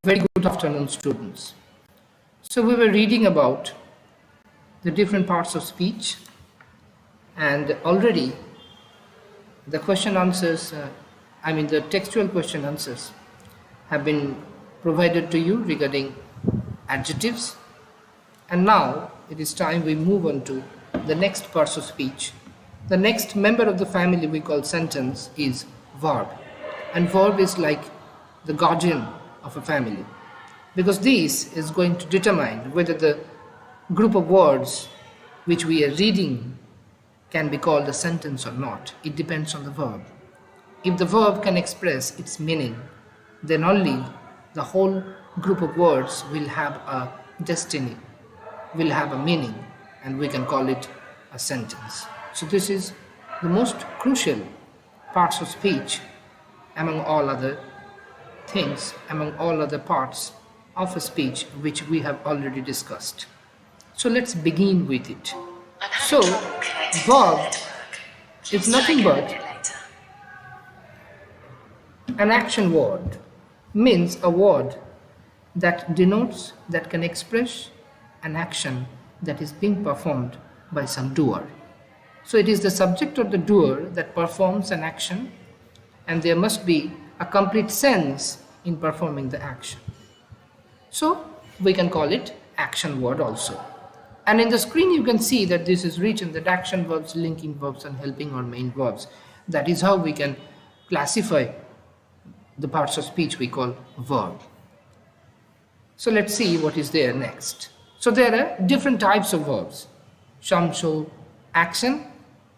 Very good afternoon, students. So we were reading about the different parts of speech, and already the question answers, the textual question answers have been provided to you regarding adjectives. And now it is time we move on to the next parts of speech. The next member of the family we call sentence is verb. And verb is like the guardian of a family, because this is going to determine whether the group of words which we are reading can be called a sentence or not. It depends on the verb. If the verb can express its meaning, then only the whole group of words will have a destiny, will have a meaning, and we can call it a sentence. So this is the most crucial parts of speech among all other things, among all other parts of a speech which we have already discussed. So let's begin with it. So verb is nothing but an action word, means a word that denotes, that can express an action that is being performed by some doer. So it is the subject or the doer that performs an action, and there must be a complete sense in performing the action. So we can call it action word also. And in the screen you can see that this is written that action verbs, linking verbs, and helping or main verbs. That is how we can classify the parts of speech we call verb. So let's see what is there next. So there are different types of verbs. Some show action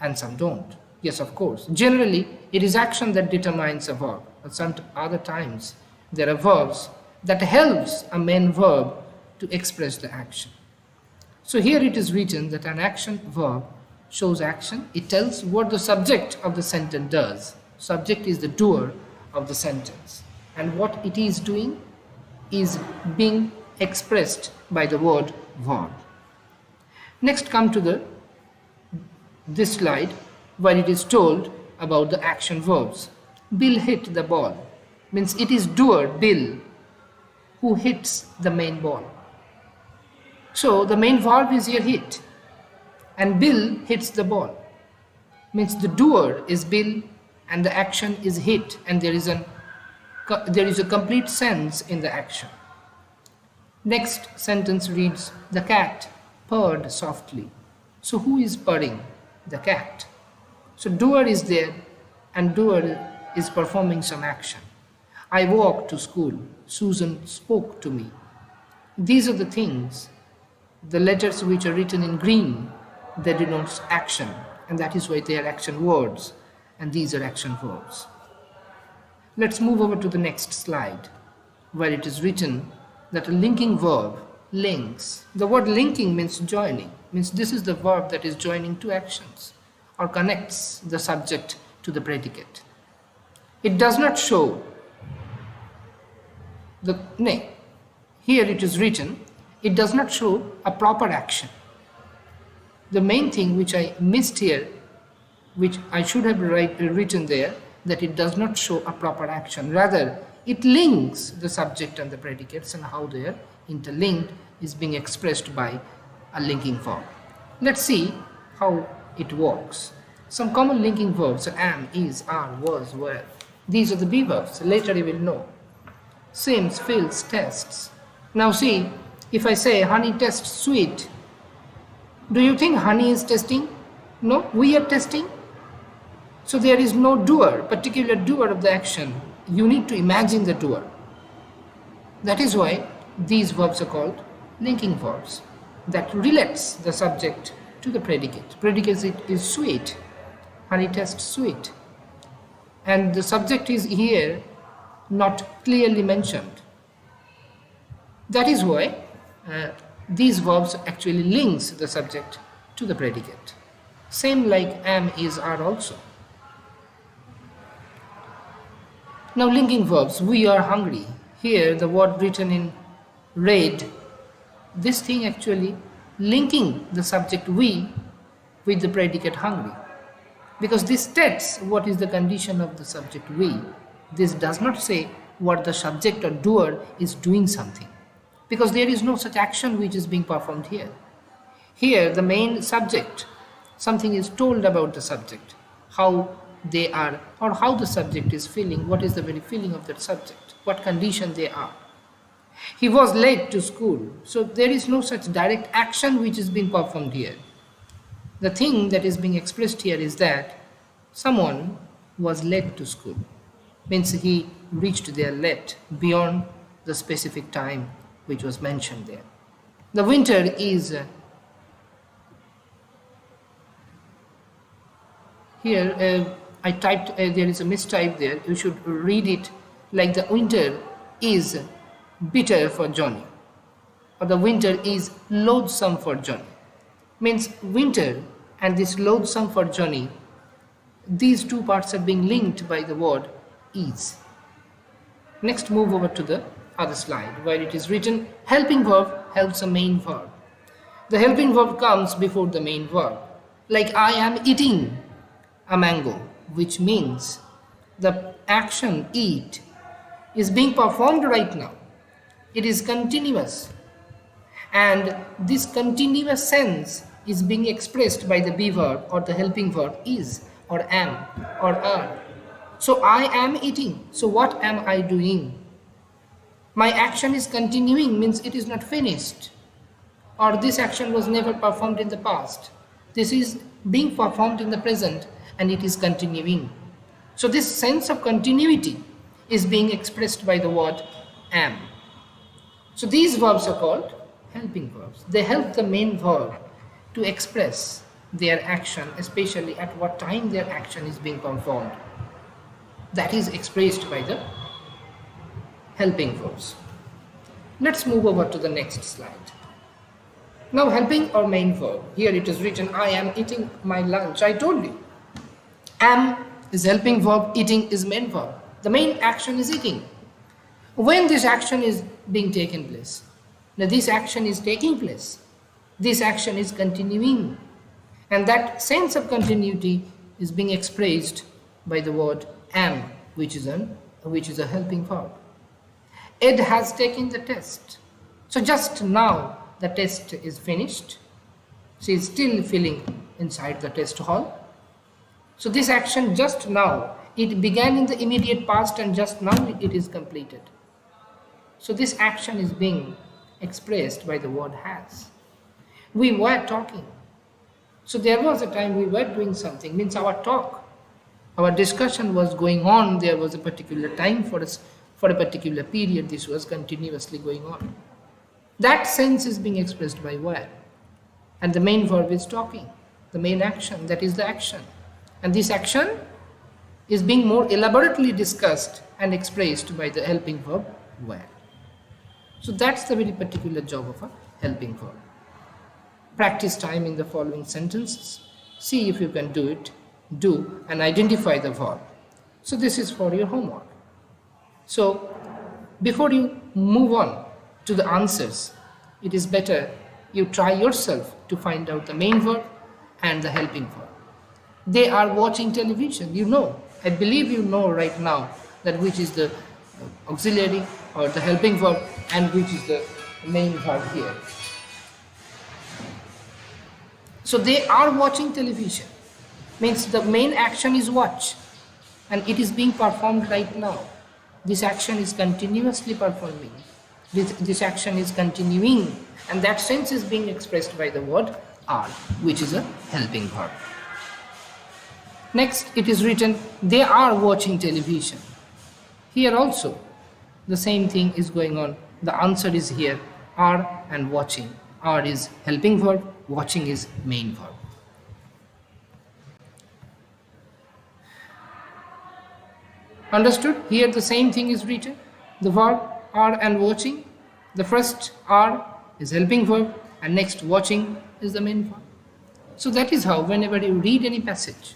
and some don't. Yes, of course. Generally, it is action that determines a verb. But some other times, there are verbs that helps a main verb to express the action. So here it is written that an action verb shows action. It tells what the subject of the sentence does. Subject is the doer of the sentence. And what it is doing is being expressed by the word verb. Next come to this slide where it is told about the action verbs. Bill hit the ball. Means it is doer, Bill, who hits the main ball. So the main verb is here hit, and Bill hits the ball. Means the doer is Bill and the action is hit, and there is a complete sense in the action. Next sentence reads, the cat purred softly. So who is purring? The cat. So doer is there, and doer is performing some action. I walked to school. Susan spoke to me. These are the things, the letters which are written in green, they denote action, and that is why they are action words, and these are action verbs. Let's move over to the next slide, where it is written that a linking verb links. The word linking means joining, means this is the verb that is joining two actions or connects the subject to the predicate. It does not show here it is written, it does not show a proper action. The main thing which I missed here, which I should have written there, that it does not show a proper action. Rather, it links the subject and the predicates, and how they are interlinked is being expressed by a linking verb. Let's see how it works. Some common linking verbs are am, is, are, was, were. These are the be verbs. Later you will know. Seems, feels, tests. Now see, if I say honey tastes sweet, do you think honey is testing? No, we are testing. So there is no doer, particular doer of the action. You need to imagine the doer. That is why these verbs are called linking verbs, that relates the subject to the predicate. Predicate is sweet. Honey tastes sweet. And the subject is here not clearly mentioned. That is why these verbs actually links the subject to the predicate. Same like am, is, are also. Now linking verbs, we are hungry. Here the word written in red, this thing actually linking the subject we with the predicate hungry. Because this states what is the condition of the subject we. This does not say what the subject or doer is doing something, because there is no such action which is being performed here. Here, the main subject, something is told about the subject, how they are, or how the subject is feeling, what is the very feeling of that subject, what condition they are. He was late to school, so there is no such direct action which is being performed here. The thing that is being expressed here is that someone was late to school, means he reached there late, beyond the specific time which was mentioned there. The winter is here, I typed, there is a mistype there, you should read it like the winter is bitter for Johnny, or the winter is loathsome for Johnny. Means winter and this loathsome for Johnny, these two parts are being linked by the word is. Next, move over to the other slide where it is written helping verb helps a main verb. The helping verb comes before the main verb, like I am eating a mango, which means the action eat is being performed right now. It is continuous, and this continuous sense is being expressed by the be verb or the helping verb is or am or are. So I am eating. So what am I doing? My action is continuing, means it is not finished, or this action was never performed in the past. This is being performed in the present and it is continuing. So this sense of continuity is being expressed by the word am. So these verbs are called helping verbs. They help the main verb to express their action, especially at what time their action is being performed. That is expressed by the helping verbs. Let's move over to the next slide. Now helping or main verb. Here it is written I am eating my lunch. I told you. Am is helping verb, eating is main verb. The main action is eating. When this action is being taken place, now this action is taking place, this action is continuing, and that sense of continuity is being expressed by the word am, which is a helping verb. Ed has taken the test. So just now the test is finished. She is still feeling inside the test hall. So this action just now, it began in the immediate past and just now it is completed. So this action is being expressed by the word has. We were talking. So there was a time we were doing something, means our talk, our discussion was going on. There was a particular time for us, for a particular period, this was continuously going on. That sense is being expressed by were. And the main verb is talking, the main action, that is the action. And this action is being more elaborately discussed and expressed by the helping verb were. So that's the very particular job of a helping verb. Practice time in the following sentences. See if you can do it. Do and identify the verb. So this is for your homework. So before you move on to the answers, it is better you try yourself to find out the main verb and the helping verb. They are watching television. You know, I believe you know right now that which is the auxiliary or the helping verb and which is the main verb here. So they are watching television, means the main action is watch and it is being performed right now. This action is continuously performing. This action is continuing, and that sense is being expressed by the word are, which is a helping verb. Next, it is written, they are watching television. Here also, the same thing is going on. The answer is here, are and watching. Are is helping verb, watching is main verb. Understood? Here the same thing is written. The verb are and watching. The first are is helping verb and next watching is the main verb. So that is how whenever you read any passage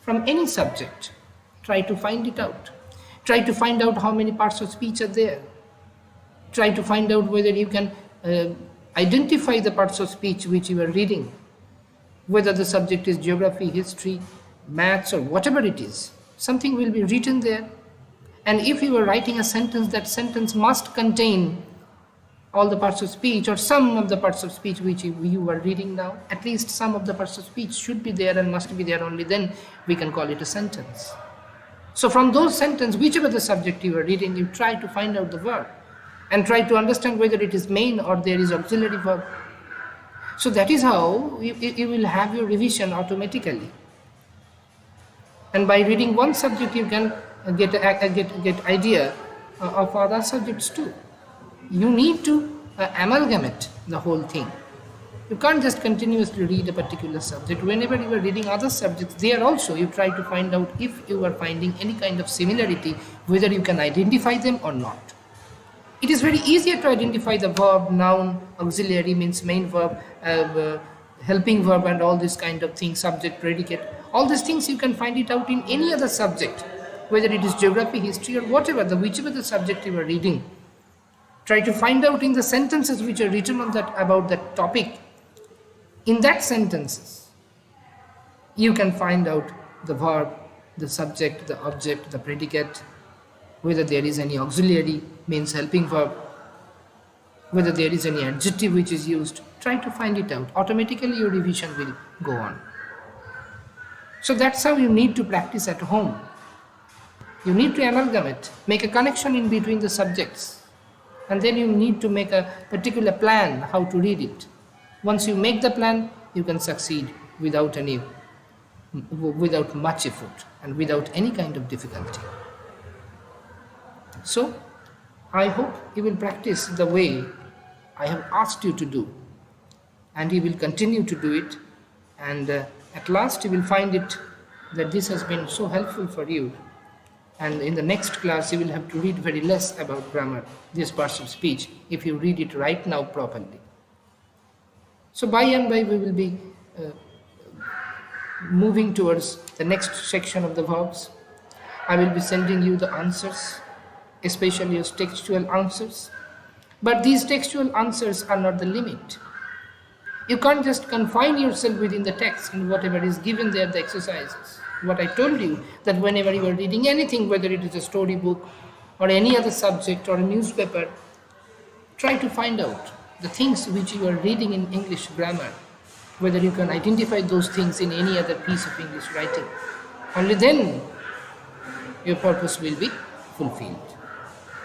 from any subject, try to find it out. Try to find out how many parts of speech are there. Try to find out whether you can identify the parts of speech which you are reading, whether the subject is geography, history, maths or whatever it is. Something will be written there And if you are writing a sentence, that sentence must contain all the parts of speech or some of the parts of speech which you are reading now. At least some of the parts of speech should be there and must be there, only then we can call it a sentence. So from those sentences, whichever the subject you are reading, you try to find out the verb and try to understand whether it is main or there is auxiliary verb. So that is how you will have your revision automatically. And by reading one subject, you can get idea of other subjects too. You need to amalgamate the whole thing. You can't just continuously read a particular subject. Whenever you are reading other subjects, there also you try to find out if you are finding any kind of similarity, whether you can identify them or not. It is very easier to identify the verb, noun, auxiliary means main verb, helping verb and all this kind of things, subject, predicate. All these things you can find it out in any other subject, whether it is geography, history or whatever, whichever the subject you are reading. Try to find out in the sentences which are written on that about that topic. In that sentences, you can find out the verb, the subject, the object, the predicate, whether there is any auxiliary means helping verb, whether there is any adjective which is used. Try to find it out. Automatically your revision will go on. So that's how you need to practice at home. You need to amalgamate, make a connection in between the subjects, and then you need to make a particular plan how to read it. Once you make the plan, you can succeed without much effort and without any kind of difficulty. So, I hope you will practice the way I have asked you to do, and you will continue to do it, and at last you will find it that this has been so helpful for you, and in the next class you will have to read very less about grammar, these parts of speech, if you read it right now properly. So by and by we will be moving towards the next section of the verbs. I will be sending you the answers, especially your textual answers. But these textual answers are not the limit. You can't just confine yourself within the text and whatever is given there, the exercises. What I told you, that whenever you are reading anything, whether it is a storybook or any other subject or a newspaper, try to find out the things which you are reading in English grammar, whether you can identify those things in any other piece of English writing. Only then your purpose will be fulfilled.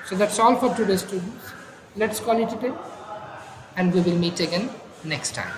So that's all for today, students. Let's call it a day, and we will meet again next time.